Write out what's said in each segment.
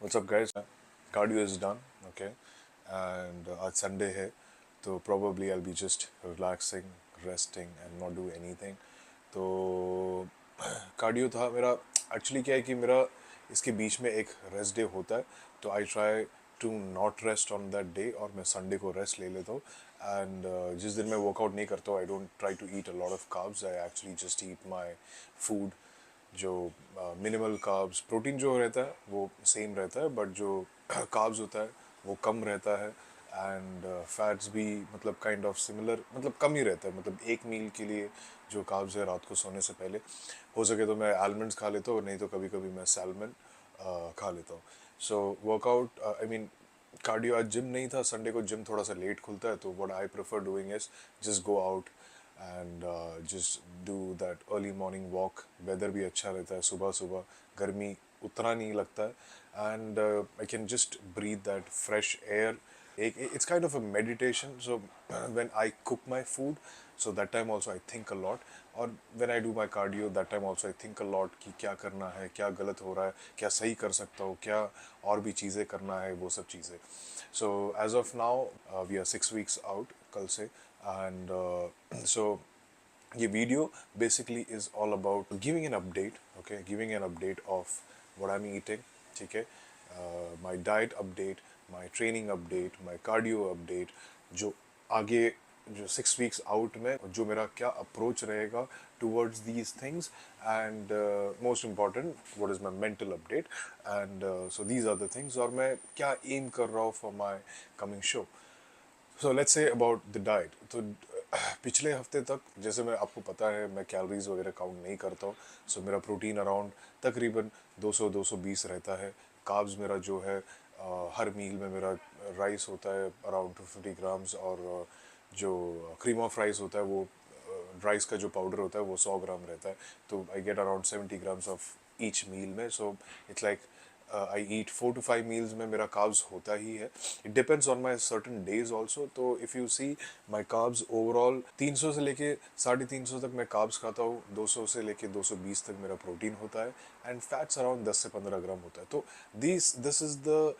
What's up, guys? Cardio is done, okay, and आज Sunday है, तो probably I'll be just relaxing, resting, and not do anything. तो cardio था मेरा. Actually क्या है कि मेरा इसके बीच में एक रेस्ट डे होता है, तो I try to not rest on that day, और मैं संडे को रेस्ट ले लेता हूँ. एंड जिस दिन मैं वर्कआउट नहीं करता हूँ, I don't try to eat a lot of carbs. I actually just eat my food, जो मिनिमल कार्ब्स. प्रोटीन जो रहता है वो सेम रहता है, बट जो कार्ब्स होता है वो कम रहता है. एंड फैट्स भी मतलब काइंड ऑफ सिमिलर, मतलब कम ही रहता है. मतलब एक मील के लिए जो कार्ब्स है रात को सोने से पहले, हो सके तो मैं आलमंड्स खा लेता हूँ, नहीं तो कभी कभी मैं सैल्मन खा लेता हूँ. So workout, I mean cardio. आज जिम नहीं था, संडे को जिम थोड़ा सा लेट खुलता है, तो what I prefer doing is just go out and just do that early morning walk. Weather भी अच्छा रहता है, सुबह सुबह गर्मी उतना नहीं लगता है. And I can just breathe that fresh air. एक it's kind of a meditation. So when I cook my food, so that time also I think a lot. और when I do my cardio, that time also I think a lot कि क्या करना है, क्या गलत हो रहा है, क्या सही कर सकता हूँ, क्या और भी चीज़ें करना है, वो सब चीज़ें. So as of now, we are 6 weeks out कल से. And so ये video basically is all about giving an update, okay, giving an update of what I'm eating, ठीक है. My diet update, my training update, my cardio update, जो आगे जो 6 weeks out में जो मेरा क्या अप्रोच रहेगा towards these things. And most important, what is my mental update. And so these are the things, और मैं क्या एम कर रहा हूँ for my coming show. So let's say about the diet. तो पिछले हफ्ते तक, जैसे मैं आपको पता है, मैं कैलोरीज वगैरह काउंट नहीं करता हूँ. सो मेरा प्रोटीन अराउंड तकरीबन 200-220 रहता है. कार्ब्स मेरा जो है हर मील में मेरा राइस होता है अराउंड 250 ग्राम्स, और जो क्रीम ऑफ राइस होता है वो राइस का जो पाउडर होता है वो 100 ग्राम रहता है. तो I get around 70 grams of each meal में. So it's like I eat 4 to 5 meals में मेरा कार्ब्स होता ही है. It depends on my certain days also. तो if you see my carbs overall 300 से लेके 350 तक मैं कार्ब्स खाता हूँ. 200 से लेके 220 तक मेरा प्रोटीन होता है, एंड फैट्स अराउंड 10 से 15 ग्राम होता है. तो this is the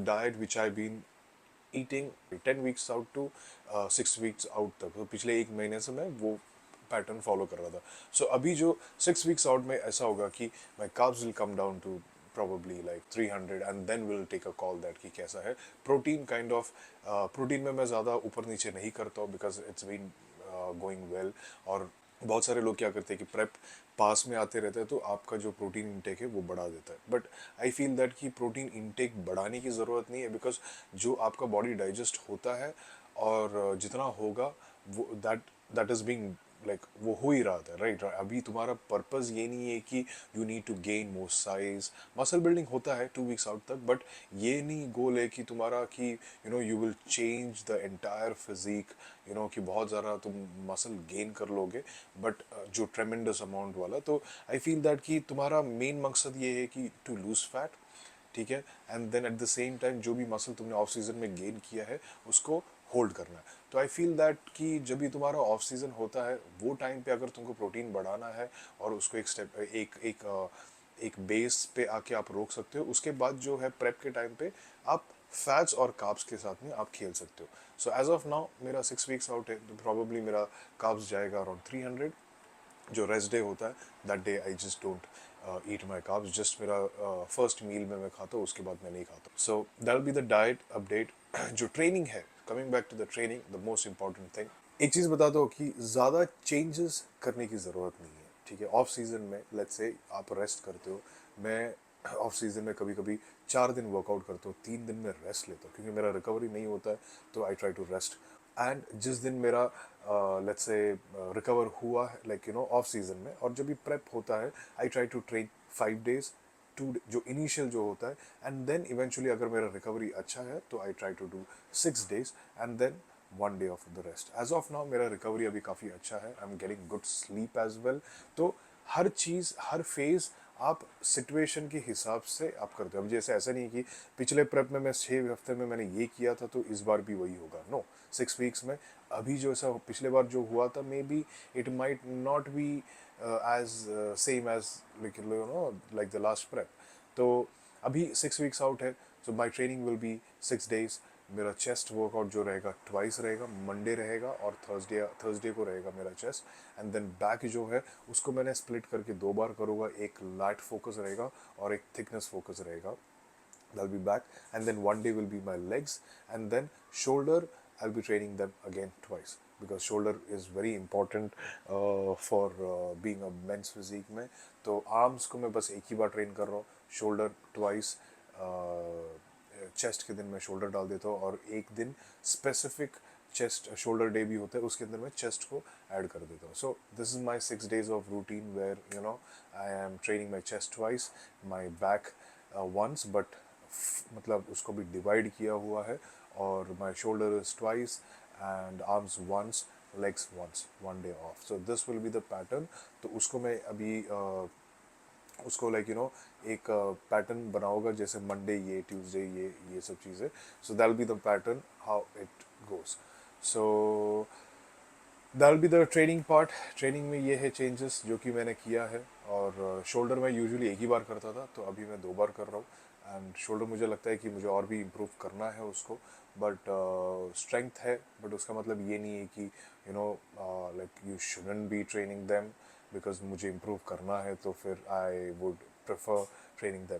diet which I been eating 10 weeks out to 6 weeks out तक. तो पिछले एक महीने से मैं वो पैटर्न फॉलो कर रहा था. सो अभी जो 6 weeks आउट में ऐसा होगा कि my carbs will come down to probably like 300, and then we'll take a call that कि कैसा है. प्रोटीन काइंड ऑफ प्रोटीन में मैं ज़्यादा ऊपर नीचे नहीं करता हूँ, because it's been going well. और बहुत सारे लोग क्या करते हैं कि प्रेप पास में आते रहते हैं, तो आपका जो प्रोटीन इंटेक है वो बढ़ा देता है. बट आई फील दैट कि प्रोटीन इंटेक बढ़ाने की ज़रूरत नहीं है, बिकॉज जो आपका बॉडी डाइजेस्ट होता है और जितना होगा वो दैट इज़ बीइंग लाइक वो हो ही रहा था, राइट. अभी तुम्हारा पर्पस ये नहीं है कि you need to gain more size. Muscle building होता है 2 weeks आउट तक, बट ये नहीं गोल है कि तुम्हारा कि you will change the entire physique, कि बहुत ज़्यादा तुम मसल गेन कर लोगे, बट जो ट्रेमेंडस अमाउंट वाला. तो आई फील दैट कि तुम्हारा मेन मकसद ये है कि टू लूज फैट, ठीक है. And then at the same time जो भी मसल तुमने ऑफ सीजन में गेन किया है उसको होल्ड करना है. तो आई फील दैट कि जब भी तुम्हारा ऑफ सीजन होता है वो टाइम पे अगर तुमको प्रोटीन बढ़ाना है और उसको एक स्टेप एक बेस पे आके आप रोक सकते हो. उसके बाद जो है प्रेप के टाइम पे आप फैट्स और कार्ब्स के साथ में आप खेल सकते हो. सो एज ऑफ नाउ मेरा 6 weeks आउट है, तो प्रॉब्ली मेरा कार्ब्स जाएगा अराउंड 300. जो रेस्ट डे होता है that day I just don't eat my carbs. Just मेरा फर्स्ट मील में मैं खाता हूँ, उसके बाद मैं नहीं खाता. So that will be the diet update. जो ट्रेनिंग है, coming back to the training, the most important thing, एक चीज़ बता दो कि ज़्यादा चेंजेस करने की ज़रूरत नहीं है, ठीक है. ऑफ सीजन में लेट्स से आप रेस्ट करते हो. मैं ऑफ सीजन में कभी कभी 4 दिन वर्कआउट करता हूँ, 3 दिन में रेस्ट लेता हूँ, क्योंकि मेरा रिकवरी नहीं होता है, तो I try to rest. And जिस दिन मेरा लेट्स से रिकवर हुआ है, लाइक ऑफ सीजन में, और जब भी प्रेप होता है, I try to train 5 days, जो इनिशियल जो होता है, एंड देन इवेंचुअली अगर मेरा रिकवरी अच्छा है तो I try to do 6 days, and then 1 day off the rest. As of now मेरा रिकवरी अभी काफ़ी अच्छा है. I am getting good sleep as well. तो हर चीज़, हर फेज आप सिचुएशन के हिसाब से आप करते हो. अब जैसे ऐसा नहीं कि पिछले प्रेप में मैं 6 हफ्ते में मैंने ये किया था तो इस बार भी वही होगा. नो, 6 weeks में अभी जो ऐसा पिछले बार जो हुआ था, maybe it might not be as same as like the last prep. तो अभी 6 वीक्स आउट है, so my training will be 6 days। मेरा चेस्ट वर्कआउट जो रहेगा ट्वाइस रहेगा, मंडे रहेगा और थर्सडे को रहेगा मेरा चेस्ट। एंड देन बैक जो है उसको मैंने स्प्लिट करके 2 बार करूँगा, एक लाइट फोकस रहेगा और एक थिकनेस फोकस रहेगा। I'll be back, and then one day will be my legs, and then shoulder. I'll be training them again twice because shoulder is very important for being a men's physique में। तो arms को मैं बस एक ही बार train कर रहा हूँ, shoulder twice। Chest के दिन मैं शोल्डर डाल देता हूँ और एक दिन स्पेसिफिक चेस्ट शोल्डर डे भी होता है, उसके अंदर मैं चेस्ट को ऐड कर देता हूँ। So this is my 6 days off routine where you know I am training my chest twice, my back once, but मतलब उसको भी डिवाइड किया हुआ है। और my shoulder is twice and arms once, legs once, 1 day off. So this will be the pattern. तो उसको मैं अभी उसको लाइक यू नो एक पैटर्न बनाओगा, जैसे मंडे ये, ट्यूसडे ये सब चीज़ें। सो that will be the pattern how it goes. So that will be the training part. Training में ये है चेंजेस जो कि मैंने किया है। और शोल्डर मैं यूजुअली एक ही बार करता था, तो अभी मैं 2 बार कर रहा हूँ। एंड शोल्डर मुझे लगता है कि मुझे और भी इम्प्रूव करना है उसको, बट स्ट्रेंथ है, बट उसका मतलब ये नहीं है कि you know like you shouldn't be training them because मुझे इम्प्रूव करना है, तो फिर I would prefer training them,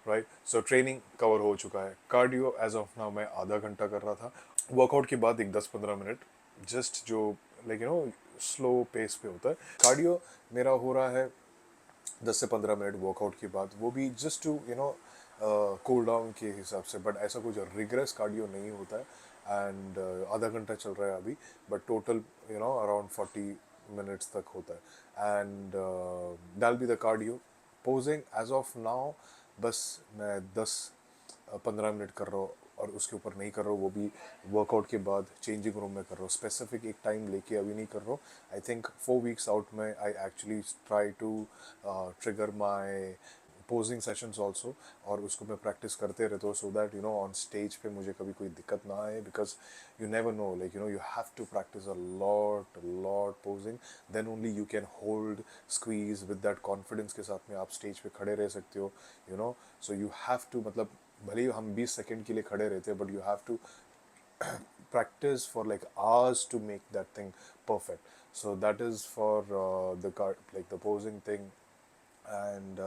right. So training cover हो चुका है। कार्डियो एज ऑफ नाउ मैं आधा घंटा कर रहा था, वर्कआउट के बाद एक 10-15 मिनट जस्ट जो like you know slow pace पे होता है। कार्डियो मेरा हो रहा है 10 से 15 मिनट वर्कआउट के बाद, वो भी just to you know cool down के हिसाब से, बट ऐसा कुछ रिग्रेस कार्डियो नहीं होता है। एंड आधा घंटा चल रहा है अभी, but total you know around 40 minutes तक होता है। And they'll be the cardio. Posing as of now बस मैं 10-15 मिनट कर रहा हूँ, और उसके ऊपर नहीं कर रहा हूँ, वो भी वर्कआउट के बाद चेंजिंग रूम में कर रहा हूँ। स्पेसिफिक एक टाइम लेके अभी नहीं कर रहा हूँ। आई थिंक 4 वीक्स आउट में I actually try to trigger my posing sessions also, और उसको मैं प्रैक्टिस करते रहता हूँ, so that you know on stage पे मुझे कभी कोई दिक्कत ना आए। Because you never know, like you know you have to practice a lot posing, then only you can hold squeeze with that confidence के साथ में आप स्टेज पे खड़े रह सकते हो, you know. So you have to, मतलब भले ही हम 20 सेकेंड के लिए खड़े रहते हैं, but you have to practice for like hours to make that thing perfect. So that is for the card, like the posing thing. And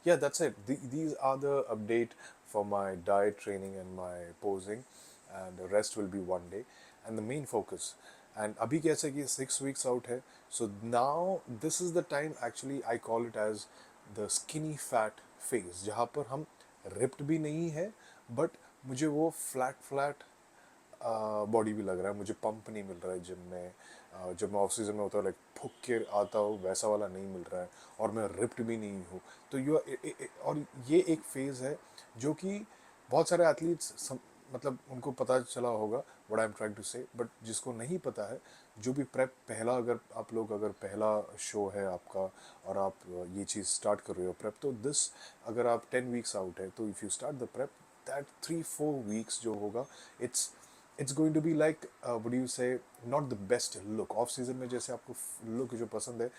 yeah, that's it. These are the update for my diet, training and my posing, and the rest will be one day and the main focus. And abhi kaise ki 6 weeks out hai, so now this is the time, actually I call it as the skinny fat phase, जहाँ पर हम ripped भी नहीं है, but मुझे वो flat body भी लग रहा है, मुझे पंप नहीं मिल रहा है जिम में। जब मैं ऑफ सीजन में होता हूँ लाइक फुक के आता हूँ, वैसा वाला नहीं मिल रहा है, और मैं रिप्ड भी नहीं हूँ। तो यू और ये एक फेज़ है जो कि बहुत सारे एथलीट्स मतलब उनको पता चला होगा what I am trying to say, but जिसको नहीं पता है, जो भी प्रेप पहला, अगर आप लोग अगर पहला शो है आपका और आप ये चीज़ स्टार्ट कर रहे हो प्रेप, तो दिस अगर आप 10 वीक्स आउट है, तो if you start the prep, that 3-4 weeks जो होगा, it's going to be like what do you say, not the best look। Off season में जैसे आपको लुक जो पसंद है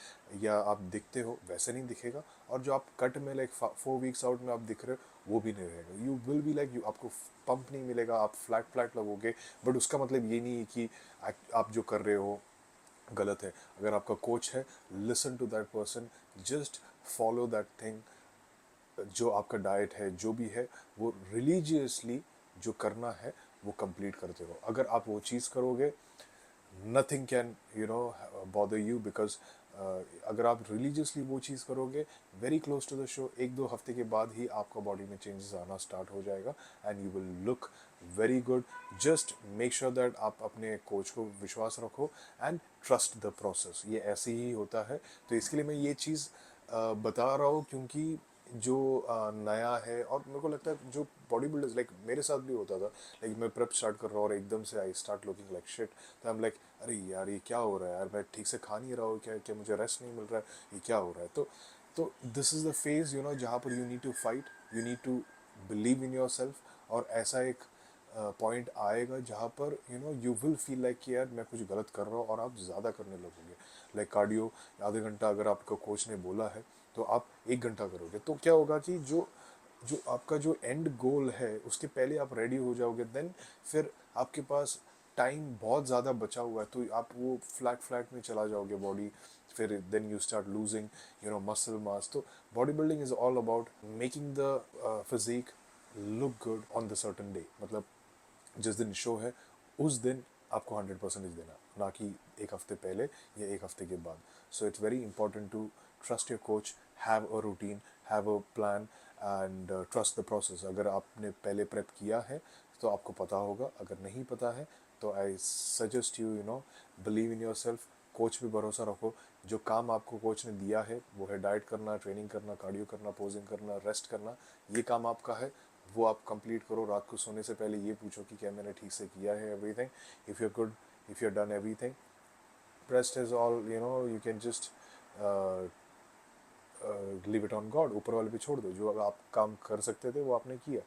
या आप दिखते हो, वैसे नहीं दिखेगा, और जो आप कट में लाइक 4 वीक्स आउट में आप दिख रहे हो, वो भी नहीं रहेगा। You will be like, you आपको पंप नहीं मिलेगा, आप फ्लैट लगोगे। बट उसका मतलब ये नहीं है कि आप जो कर रहे हो गलत है। अगर आपका कोच है, listen to that person, just follow that thing. जो आपका डाइट है, जो भी है, वो रिलीजियसली जो करना है वो कंप्लीट करते रहो। अगर आप वो चीज़ करोगे, nothing can you know bother you, because अगर आप रिलीजियसली वो चीज़ करोगे, very close to the show, 1-2 हफ्ते के बाद ही आपका बॉडी में चेंजेस आना स्टार्ट हो जाएगा, and you will look very good. Just make sure that आप अपने कोच को विश्वास रखो एंड ट्रस्ट द प्रोसेस। ये ऐसे ही होता है। तो इसके लिए मैं ये चीज़ बता रहा हूँ, क्योंकि जो नया है, और मेरे को लगता है जो बॉडी बिल्डर्स, लाइक मेरे साथ भी होता था, लाइक मैं प्रेप स्टार्ट कर रहा हूँ और एकदम से I start looking like shit, तो आई एम लाइक अरे यार ये क्या हो रहा है यार, मैं ठीक से खा नहीं रहा हूँ क्या, क्या मुझे रेस्ट नहीं मिल रहा है, ये क्या हो रहा है। तो this is the phase you know जहाँ पर you need to fight, you need to believe in yourself. और ऐसा एक पॉइंट आएगा जहाँ पर you know you will feel like कि यार मैं कुछ गलत कर रहा हूँ, और आप ज़्यादा करने लगोगे। लाइक कार्डियो आधे घंटा अगर आपका कोच ने बोला है, तो आप 1 घंटा करोगे, तो क्या होगा कि जो जो आपका जो एंड गोल है उसके पहले आप रेडी हो जाओगे, देन फिर आपके पास टाइम बहुत ज़्यादा बचा हुआ है, तो आप वो फ्लैट फ्लैट में चला जाओगे बॉडी, फिर then you start losing muscle mass. तो body building is all about making the physique look good on the certain day. मतलब जिस दिन शो है उस दिन आपको 100% देना, ना कि एक हफ्ते पहले या एक हफ्ते के बाद। So it's very important to trust your coach, have a routine, have a plan and trust the process. अगर आपने पहले प्रेप किया है तो आपको पता होगा, अगर नहीं पता है तो I suggest you believe in your self, coach पे भरोसा रखो। जो काम आपको कोच ने दिया है वो है डाइट करना, ट्रेनिंग करना, कार्डियो करना, पोजिंग करना, रेस्ट करना, ये काम आपका है, वो आप कंप्लीट करो। रात को सोने से पहले ये पूछो कि क्या मैंने ठीक से किया है everything. If you are good, if you are done everything, rest is all, you can just leave it on God, ऊपर वाले पे छोड़ दो। जो आप काम कर सकते थे वो आपने किया।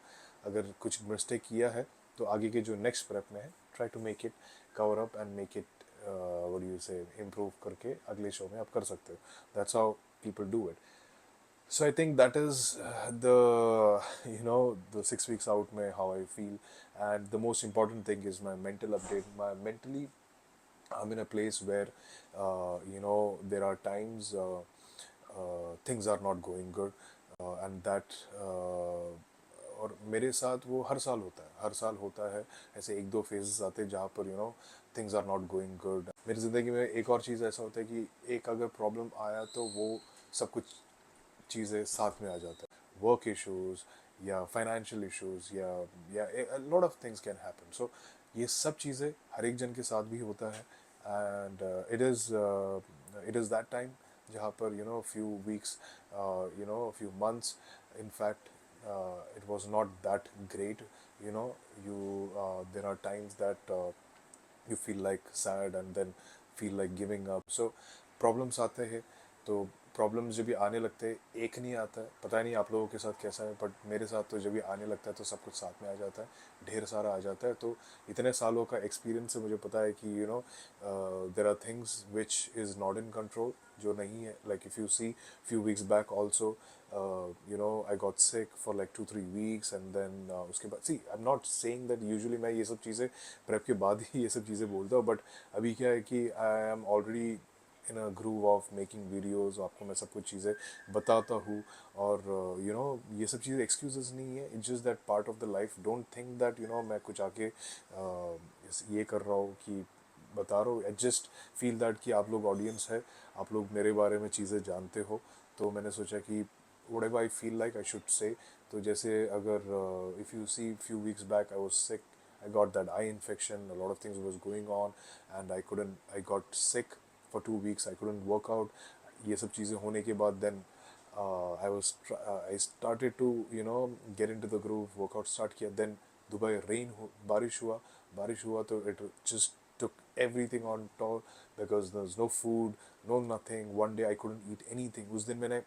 अगर कुछ मिस्टेक किया है तो आगे के जो नेक्स्ट प्रेप में है, try to make it cover up and make it what do you say improve करके अगले शो में आप कर सकते हो। That's how people do it. So I think that is the 6 weeks out mein how I feel, and the most important thing is my mental update. My mentally, I'm in a place where there are times things are not going good, and that और मेरे साथ वो हर साल होता है, हर साल होता है। ऐसे एक दो फेजेस आते हैं जहाँ पर things are not going good. मेरी ज़िंदगी में एक और चीज़ ऐसा होता है कि एक अगर प्रॉब्लम आया तो वो सब कुछ चीज़ें साथ में आ जाता है। वर्क इश्यूज या फाइनेंशियल इश्यूज या lot of things can happen. So ये सब चीज़ें हर एक जन के साथ भी होता है, and it is that time जहाँ पर few weeks, few months, in fact it was not that great. you know you There are times that you feel like sad and then feel like giving up. So problems आते हैं, तो problems जब भी आने लगते हैं, एक नहीं आता है, पता नहीं आप लोगों के साथ कैसा है, बट मेरे साथ तो जब भी आने लगता है तो सब कुछ साथ में आ जाता है, ढेर सारा आ जाता है। तो इतने सालों का एक्सपीरियंस से मुझे पता है कि there are things which is not in control, जो नहीं है। Like if you see few weeks back also, I got sick for like 2-3 weeks, and then उसके बाद see I am not saying that usually मैं ये सब चीज़ें prep के बाद ही ये सब चीज़ें बोलता हूँ, बट अभी क्या है कि I am already in a groove of making videos, आपको मैं सब कुछ चीज़ें बताता हूँ। और ये सब चीज़ें एक्सक्यूजेस नहीं है, it's just that part of the life. Don't think that मैं कुछ आके ये कर रहा हूँ कि बता रहा हूँ। आई जस्ट फील दैट कि आप लोग ऑडियंस है, आप लोग मेरे बारे में चीज़ें जानते हो, तो मैंने सोचा कि whatever I feel like I should say। तो जैसे अगर if you see few weeks back I was sick, I got that eye infection, a lot of things was going on, and I got sick for 2 weeks, I couldn't work out। ये सब चीज़ें होने के बाद then I started to get into the groove, workout start किया। then Dubai बारिश हुआ तो it just took everything on toll, because there was no food, no nothing। one day I couldn't eat anything। उस दिन मैंने,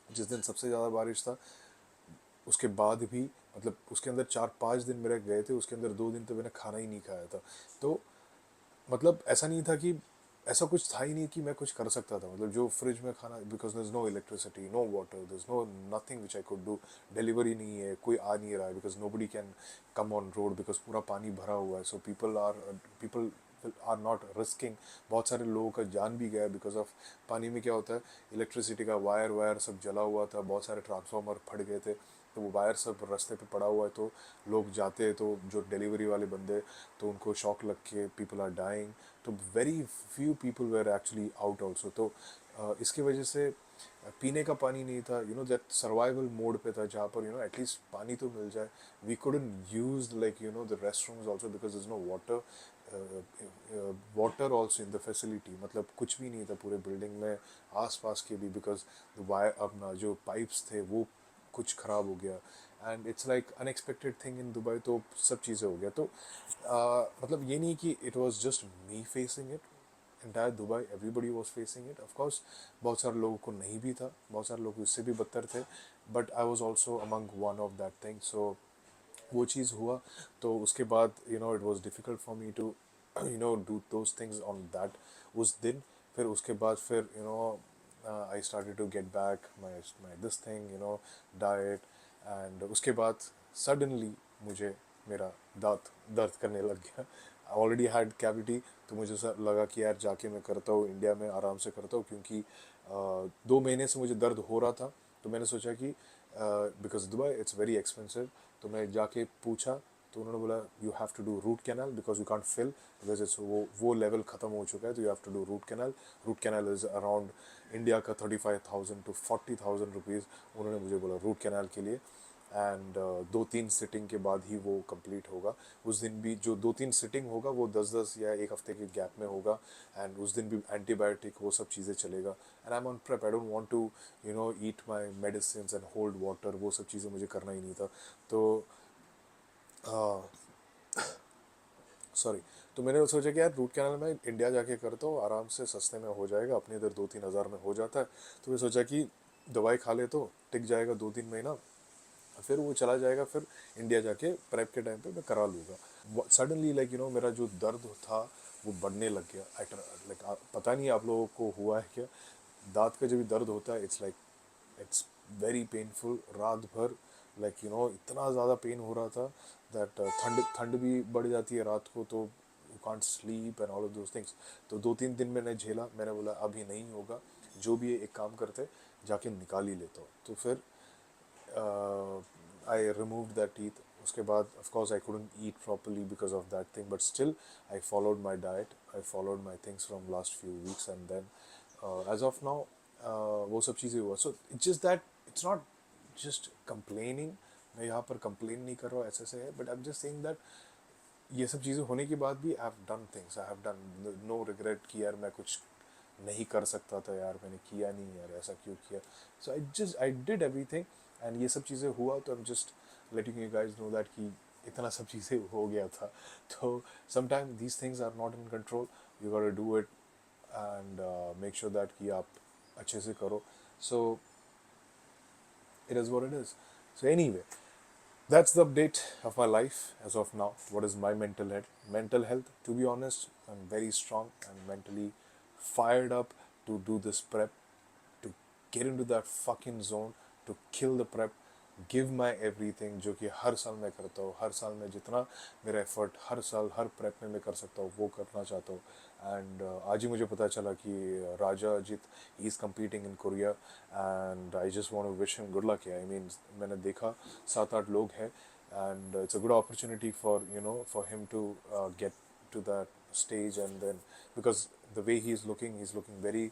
जिस दिन सबसे ज़्यादा बारिश था, उसके बाद भी, मतलब उसके अंदर 4-5 दिन मेरे गए थे, उसके अंदर 2 दिन तो मैंने खाना ही नहीं खाया था। तो मतलब ऐसा नहीं था कि, ऐसा कुछ था ही नहीं कि मैं कुछ कर सकता था। मतलब जो फ्रिज में खाना, because there is no electricity, no water, there is no nothing which I could do. Delivery नहीं है, कोई आ नहीं रहा है, because nobody can come on road, because पूरा पानी भरा हुआ है। So people are not risking. बहुत सारे लोगों का जान भी गया बिकॉज ऑफ पानी में। क्या होता है, इलेक्ट्रिसिटी का वायर वायर सब जला हुआ था, बहुत सारे ट्रांसफार्मर फट गए थे, तो वो वायर सब रास्ते पे पड़ा हुआ है। तो लोग जाते हैं, तो जो डिलीवरी वाले बंदे, तो उनको शॉक लग के पीपल आर डाइंग। तो very few people were actually out also. तो इसकी वजह से पीने का पानी नहीं था, दैट सर्वाइवल मोड पे था, जहाँ पर एटलीस्ट पानी तो मिल जाए। We couldn't use like the rest rooms also, because is no water, water also in the facility. मतलब कुछ भी नहीं था पूरे बिल्डिंग में, आस पास के भी, बिकॉज वायर अपना जो पाइप्स थे वो कुछ ख़राब हो गया। And it's like unexpected thing in Dubai. तो सब चीज़ें हो गया। तो मतलब ये नहीं कि it was just me facing it, entire Dubai everybody was facing it. Of course बहुत सारे लोगों को नहीं भी था, बहुत सारे लोग उससे भी बदतर थे, but I was also among one of that thing. So वो चीज़ हुआ। तो उसके बाद it was difficult for me to do those things on that, उस दिन। फिर उसके बाद फिर I started to get back my this thing, diet, and उसके बाद सडनली मुझे मेरा दांत दर्द करने लग गया. ऑलरेडी हैड कैविटी, तो मुझे लगा कि यार जाके मैं करता हूँ, इंडिया में आराम से करता हूँ, क्योंकि 2 महीने से मुझे दर्द हो रहा था. तो मैंने सोचा कि because Dubai it's very expensive, तो मैं जाके पूछा, तो उन्होंने बोला you have to do root canal because you can't fill, because it's वो लेवल ख़त्म हो चुका है, तो you have to do root canal. Root canal is around India का 35,000 to 40,000 रुपीज़ उन्होंने मुझे बोला रूट कैनाल के लिए. एंड 2-3 सिटिंग के बाद ही वो कंप्लीट होगा. उस दिन भी जो 2-3 सिटिंग होगा वो 10-10 या एक हफ्ते के गैप में होगा. एंड उस दिन भी एंटीबायोटिक वो सब चीज़ें चलेगा. And I am on prep, I don't want to eat my medicine and hold water, वो सब चीज़ें मुझे करना ही नहीं था. तो सॉरी, तो मैंने सोचा कि यार रूट कैनाल में इंडिया जाके करता हूँ, आराम से सस्ते में हो जाएगा, अपने इधर 2-3 हज़ार में हो जाता है. तो मैं सोचा कि दवाई खा ले तो टिक जाएगा 2-3 महीना, फिर वो चला जाएगा, फिर इंडिया जाके प्रेप के टाइम पे मैं करा लूँगा. सडनली मेरा जो दर्द था वो बढ़ने लग गया. लाइक पता नहीं आप लोगों को हुआ है क्या, दांत का जब भी दर्द होता है इट्स वेरी पेनफुल. रात भर इतना ज़्यादा पेन हो रहा था दैट ठंड ठंड भी बढ़ जाती है रात को, तो you can't sleep and all of those things. तो 2-3 दिन मैंने झेला. मैंने बोला अभी नहीं होगा, जो भी है एक काम करते जाके निकाल ही लेता हूँ. तो फिर I removed that teeth. उसके बाद of course I couldn't eat properly because of that thing, but still I followed my diet, I followed my things from last few weeks, and then as of now वो सब चीज़ें हुआ. So it's just that it's not just complaining. मैं यहाँ पर complain नहीं कर रहा हूँ ऐसे से है, but I'm just saying that ये सब चीज़ें होने के बाद भी I have done things, I have done no regret कि यार मैं कुछ नहीं कर सकता था, यार मैंने किया नहीं, यार ऐसा क्यों किया. So I did everything. And ये सब चीज़ें हुआ, तो I am just letting you guys know that कि इतना सब चीज़ें हो गया था. तो sometime these things are not in control, you got to do it and make sure that कि आप अच्छे से करो. सो it is what it is. So anyway, that's the update of my life as of now. What is my mental health? To be honest, I'm very strong. I'm mentally fired up to do this prep, to get into that fucking zone, to kill the prep, give my everything, जो कि हर साल मैं करता हूँ. हर साल मैं जितना मेरा एफर्ट हर साल हर प्रेप में मैं कर सकता हूँ वो करना चाहता हूँ. एंड आज ही मुझे पता चला कि Raja Ajit he is competing in Korea, and I just want to wish him good luck. I mean मैंने देखा 7-8 लोग हैं, and it's a good opportunity for for him to get to that stage. And then because the way he's looking very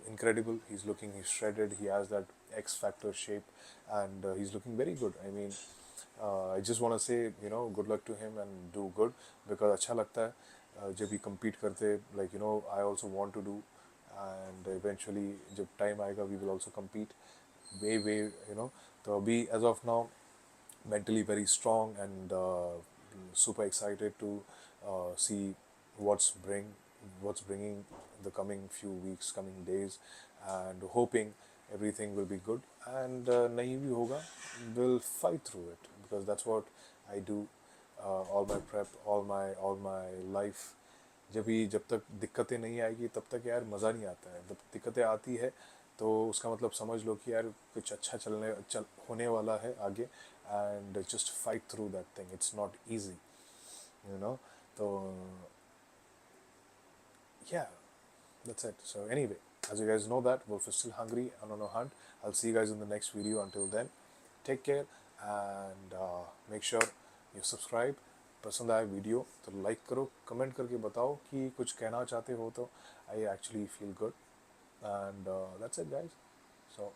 incredible. He's shredded, he has that X Factor shape, and he's looking very good. I mean, I just want to say good luck to him and do good, because अच्छा लगता है जब भी compete करते. Like I also want to do, and eventually जब time आएगा we will also compete way तो अभी as of now mentally very strong, and super excited to see what's bringing the coming few weeks, coming days, and hoping everything will be good. And nahi bhi hoga, we'll fight through it, because that's what I do. All my prep, all my life, जब तक दिक्कतें नहीं आएगी तब तक यार मज़ा नहीं आता है. जब दिक्कतें आती है तो उसका मतलब समझ लो कि यार कुछ अच्छा होने वाला है आगे. And just fight through that thing, it's not easy. तो yeah, that's it. So anyway, as you guys know that Wolf is still hungry and on a hunt. I'll see you guys in the next video. Until then, take care, and make sure you subscribe. पसंद आए video तो like करो, comment करके बताओ कि कुछ कहना चाहते हो तो. I actually feel good. And that's it guys. So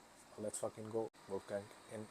let's fucking go. Wolfgang in.